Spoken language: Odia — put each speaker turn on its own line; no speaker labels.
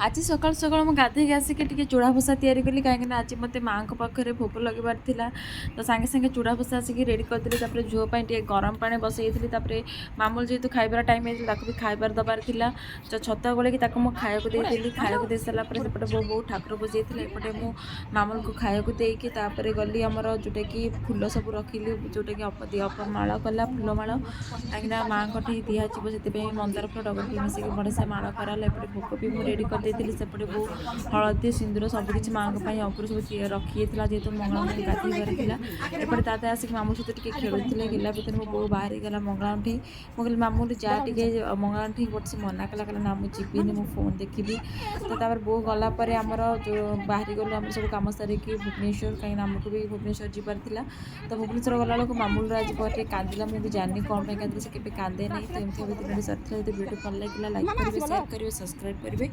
आज सकाल सकाल ମୁଁ ଗାଧେଇକି ଆସିକି ଟିକେ ଚୁଡ଼ା ଭସା ତିଆରି କଲି କାହିଁକିନା ଆଜି ମୋତେ ମାଆଙ୍କ ପାଖରେ ଭୋଗ ଲଗାଇବାର ଥିଲା ତ ସାଙ୍ଗେ ସାଙ୍ଗେ ଚୁଡ଼ା ଭସା ଆସିକି ରେଡ଼ି କରିଦେଲି। ତାପରେ ଝିଅ ପାଇଁ ଟିକେ ଗରମ ପାଣି ବସାଇଥିଲି। ତାପରେ ମାମୁଲ ଯେହେତୁ ଖାଇବାର ଟାଇମ୍ ହେଇଥିଲା ତାକୁ ବି ଖାଇବାର ଦେବାର ଥିଲା ତ ଛତୁଆ ଗୋଳେଇକି ତାକୁ ମୁଁ ଖାଇବାକୁ ଦେଇଦେଲି। ଖାଇବାକୁ ଦେଇ ସାରିଲା ପରେ ସେପଟେ ବୋଉ ଠାକୁର ବସାଇଥିଲା, ଏପଟେ ମୁଁ ମାମୁଲକୁ ଖାଇବାକୁ ଦେଇକି ତାପରେ ଗଲି ଆମର ଯେଉଁଟାକି ଫୁଲ ସବୁ ରଖିଲି, ଯେଉଁଟାକି ଅପମାଳ କଲା ଫୁଲମାଳ କାହିଁକିନା ମାଆଙ୍କଠି ଦିଆଯିବ, ସେଥିପାଇଁ ମନ୍ଦାର ଫୁଲ ଡବଲ ଫୁଲ ମିଶିକି ବଢ଼ିଆ ମାଳ କରାହେଲା। ଏପଟେ ଭୋଗ ବି ମୁଁ ରେଡ଼ି କରିଦେଇଥିଲି। ସେପଟେ ବୋଉ ହଳଦୀ ସିନ୍ଦୁର ସବୁକିଛି ମାଆଙ୍କ ପାଇଁ ଅଗୁରୁ ସବୁ ରଖିଯାଇଥିଲା, ଯେହେତୁ ମଙ୍ଗଳାଙ୍କୁ ଗାଧୋଇବାର ଥିଲା। ଏପଟେ ଦାଦା ଆସିକି ମାମୁଁ ସହିତ ଟିକେ ଖେଳୁଥିଲେ, ହେଲା ଭିତରେ ମୋ ବୋଉ ବାହାରିଗଲା ମଙ୍ଗଳାଠି। ମୁଁ କହିଲି ମାମୁଁ ଯାହା ଟିକେ ମଙ୍ଗଳାଠି, ବଟ୍ ସେ ମନା କଲା, କହିଲା ନା ମୁଁ ଯିବିନି, ମୁଁ ଫୋନ୍ ଦେଖିବି। ତ ତାପରେ ବୋଉ ଗଲା ପରେ ଆମର ଯେଉଁ ବାହାରିଗଲୁ ଆମର ସବୁ କାମ ସାରିକି ଭୁବନେଶ୍ୱର, କାହିଁକିନା ଆମକୁ ବି ଭୁବନେଶ୍ୱର ଯିବାର ଥିଲା। ତ ଭୁବନେଶ୍ୱର ଗଲାବେଳକୁ ମାମୁଁର ଆଜି ଟିକେ କାନ୍ଦିଲା, ମୁଁ ବି ଜାଣିନି କ'ଣ ପାଇଁ କାନ୍ଦିଲା, ସେ କେବେ କାନ୍ଦେ ନାହିଁ। ତ ଏମିତି ଭାବେ ଦିନଟି ସରିଥିଲା। ଯଦି ଭିଡ଼ିଓ ଭଲ ଲାଗିଲା ଲାଇକ୍ କରିବେ, ସେୟାର କରିବେ, ସବସ୍କ୍ରାଇବ୍ କରିବେ।